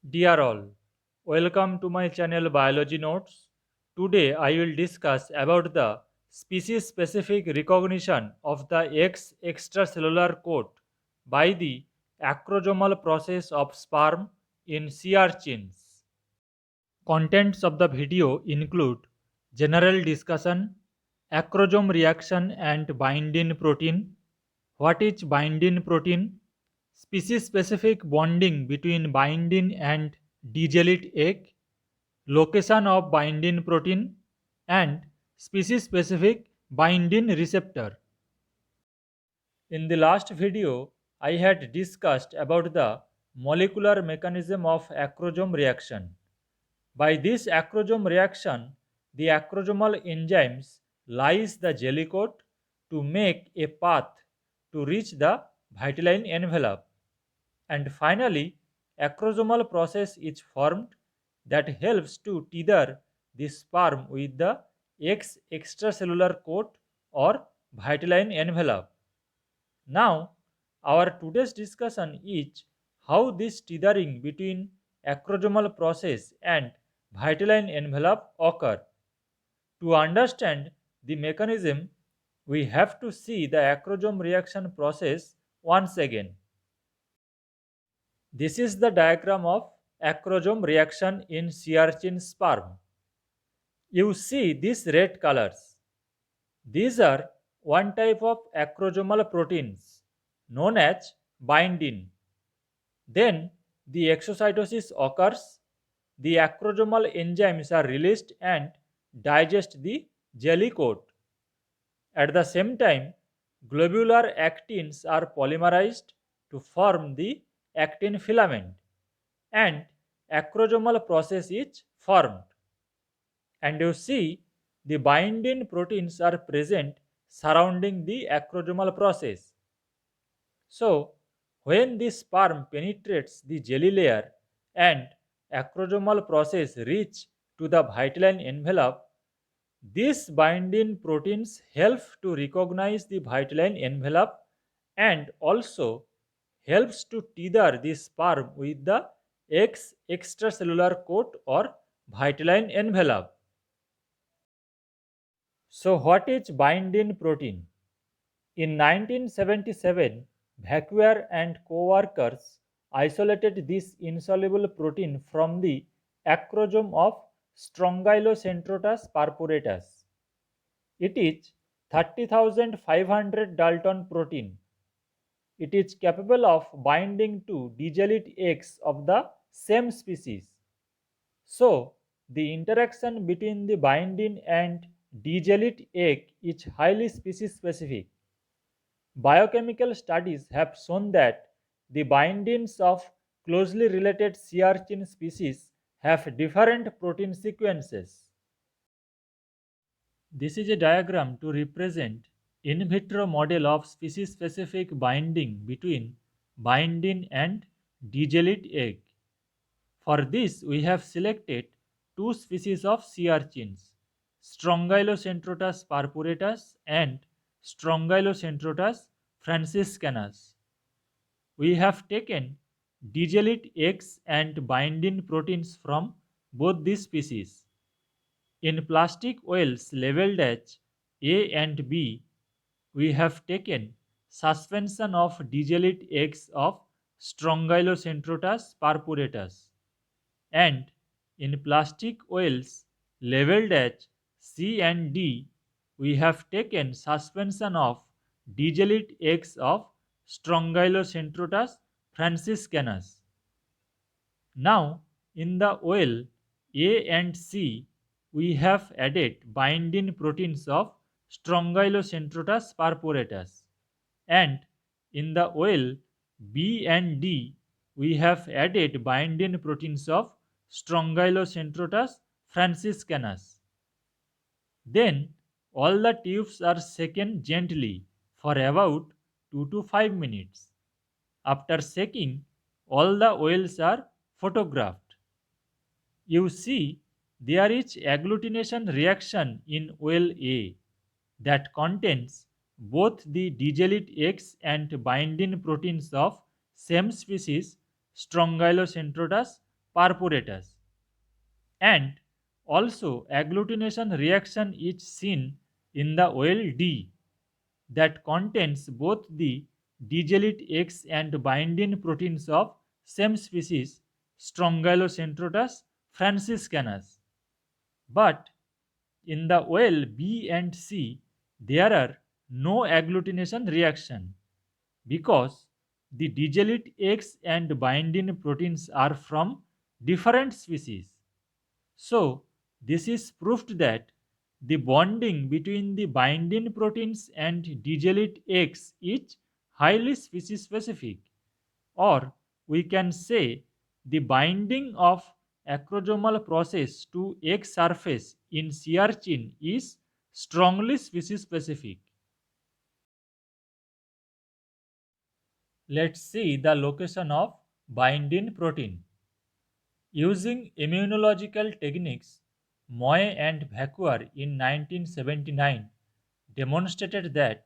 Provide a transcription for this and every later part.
Dear all, welcome to my channel Biology Notes. Today I will discuss about the species specific recognition of the X extracellular coat by the acrosomal process of sperm in sea urchins. Contents of the video include general discussion, acrosome reaction and binding protein, what is binding protein, species specific bonding between binding and digellate egg, location of binding protein, and species specific binding receptor. In the last video, I had discussed about the molecular mechanism of acrosome reaction. By this acrosome reaction, the acrosomal enzymes lyse the jelly coat to make a path to reach the vitelline envelope. And finally, acrosomal process is formed that helps to tether the sperm with the X extracellular coat or vitelline envelope. Now, our today's discussion is how this tethering between acrosomal process and vitelline envelope occur. To understand the mechanism, we have to see the acrosome reaction process once again. This is the diagram of acrosome reaction in sea urchin sperm. You see these red colors. These are one type of acrosomal proteins known as bindin. Then the exocytosis occurs, the acrosomal enzymes are released and digest the jelly coat. At the same time, globular actins are polymerized to form the actin filament and acrosomal process is formed. And you see the binding proteins are present surrounding the acrosomal process. So, when the sperm penetrates the jelly layer and acrosomal process reach to the vitelline envelope, these binding proteins help to recognize the vitelline envelope and also helps to tether the sperm with the X extracellular coat or vitelline envelope. So, what is binding protein? In 1977, Vacuer and co-workers isolated this insoluble protein from the acrosome of Strongylocentrotus purpuratus. It is 30,500 Dalton protein. It is capable of binding to digellate eggs of the same species. So, the interaction between the binding and digellate egg is highly species specific. Biochemical studies have shown that the bindings of closely related sea urchin species have different protein sequences. This is a diagram to represent in vitro model of species specific binding between binding and digellate egg. For this, we have selected two species of sea urchins, Strongylocentrotus purpuratus and Strongylocentrotus franciscanus. We have taken digellate eggs and binding proteins from both these species. In plastic wells labeled as A and B, we have taken suspension of digellate eggs of Strongylocentrotus purpuratus, and in plastic wells labeled as C and D, we have taken suspension of digellate eggs of Strongylocentrotus franciscanus. Now, in the well A and C, we have added binding proteins of Strongylocentrotus purpuratus, and in the well B and D, we have added binding proteins of Strongylocentrotus franciscanus. Then all the tubes are shaken gently for about 2 to 5 minutes. After shaking, all the wells are photographed. You see, there is agglutination reaction in well A that contains both the digellate eggs and binding proteins of same species Strongylocentrotus purpuratus. And also agglutination reaction is seen in the well D that contains both the digellate X and binding proteins of same species Strongylocentrotus franciscanus. But in the well B and C, there are no agglutination reaction because the digellate X and binding proteins are from different species. So, this is proved that the bonding between the binding proteins and digellate X is highly species specific, or we can say the binding of acrosomal process to egg surface in sea urchin is strongly species specific. Let's see the location of binding protein. Using immunological techniques, Moye and Vacuer in 1979 demonstrated that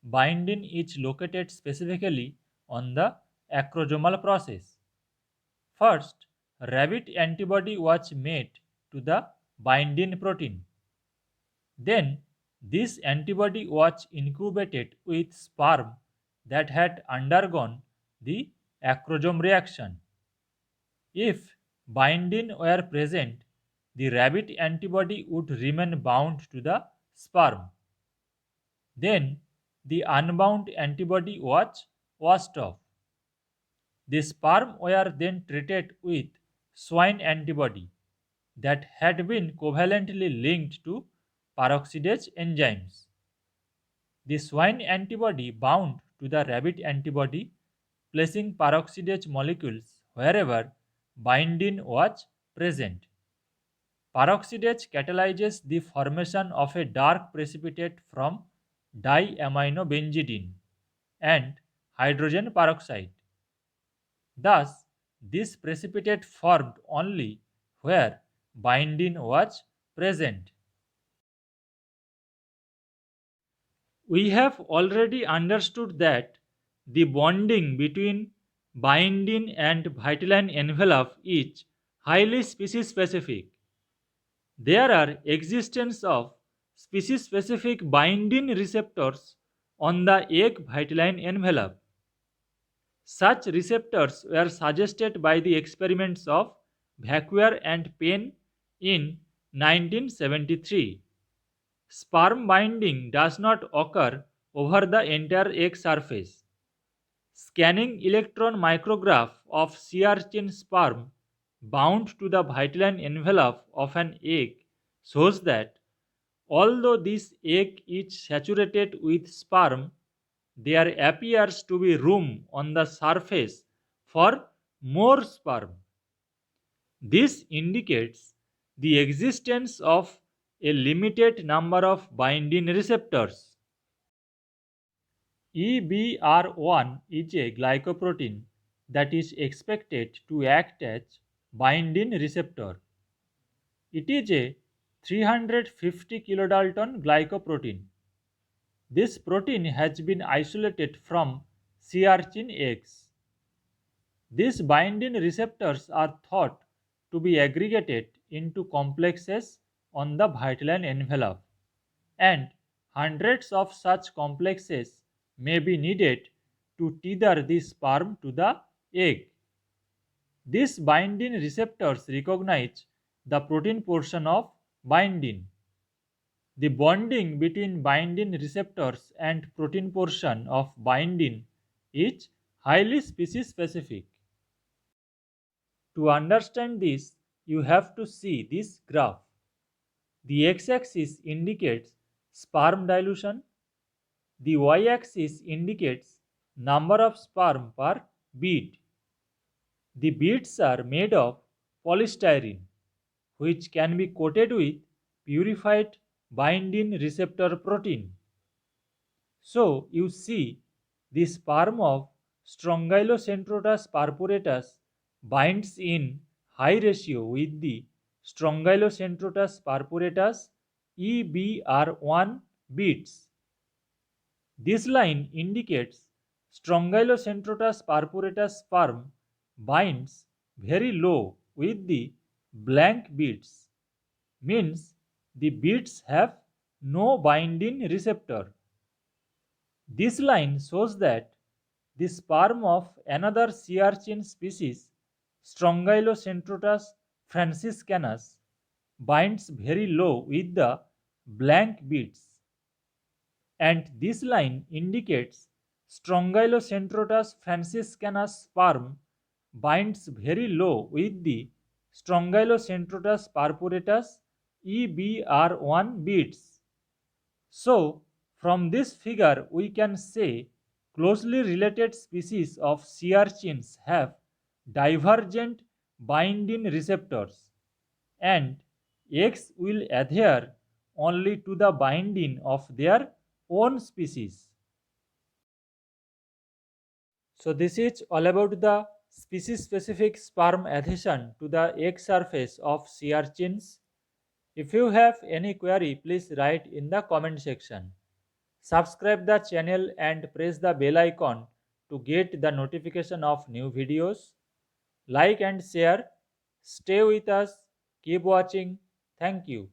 binding is located specifically on the acrosomal process. First, rabbit antibody was made to the binding protein. Then, this antibody was incubated with sperm that had undergone the acrosome reaction. If binding were present, the rabbit antibody would remain bound to the sperm. Then, the unbound antibody was washed off. The sperm were then treated with swine antibody that had been covalently linked to peroxidase enzymes. The swine antibody bound to the rabbit antibody, placing peroxidase molecules wherever binding was present. Peroxidase catalyzes the formation of a dark precipitate from diaminobenzidine and hydrogen peroxide. Thus, this precipitate formed only where binding was present. We have already understood that the bonding between binding and vitelline envelope is highly species specific. There are existence of species specific binding receptors on the egg vitelline envelope. Such receptors were suggested by the experiments of Vacuer and Penn in 1973. Sperm binding does not occur over the entire egg surface. Scanning electron micrograph of sea urchin sperm bound to the vitelline envelope of an egg shows that although this egg is saturated with sperm, there appears to be room on the surface for more sperm. This indicates the existence of a limited number of binding receptors. EBR1 is a glycoprotein that is expected to act as binding receptor. It is a 350 kilodalton glycoprotein. This protein has been isolated from sea urchin eggs. These binding receptors are thought to be aggregated into complexes on the vitelline envelope, and hundreds of such complexes may be needed to tether the sperm to the egg. These binding receptors recognize the protein portion of binding. The bonding between binding receptors and protein portion of binding is highly species specific. To understand this, you have to see this graph. The x-axis indicates sperm dilution, the y-axis indicates number of sperm per bead. The beads are made of polystyrene, which can be coated with purified binding receptor protein. So you see the sperm of Strongylocentrotus purpuratus binds in high ratio with the Strongylocentrotus purpuratus EBR1 beads. This line indicates Strongylocentrotus purpuratus sperm binds very low with the blank beads, means the beads have no binding receptor. This line shows that the sperm of another sea urchin species, Strongylocentrotus franciscanus, binds very low with the blank beads, and this line indicates Strongylocentrotus franciscanus sperm binds very low with the Strongylocentrotus purpuratus EBR1 beads. So, from this figure we can say closely related species of sea urchins have divergent binding receptors, and eggs will adhere only to the binding of their own species. So this is all about the species specific sperm adhesion to the egg surface of sea urchins. If you have any query, please write in the comment section. Subscribe the channel and press the bell icon to get the notification of new videos. Like and share. Stay with us. Keep watching. Thank you.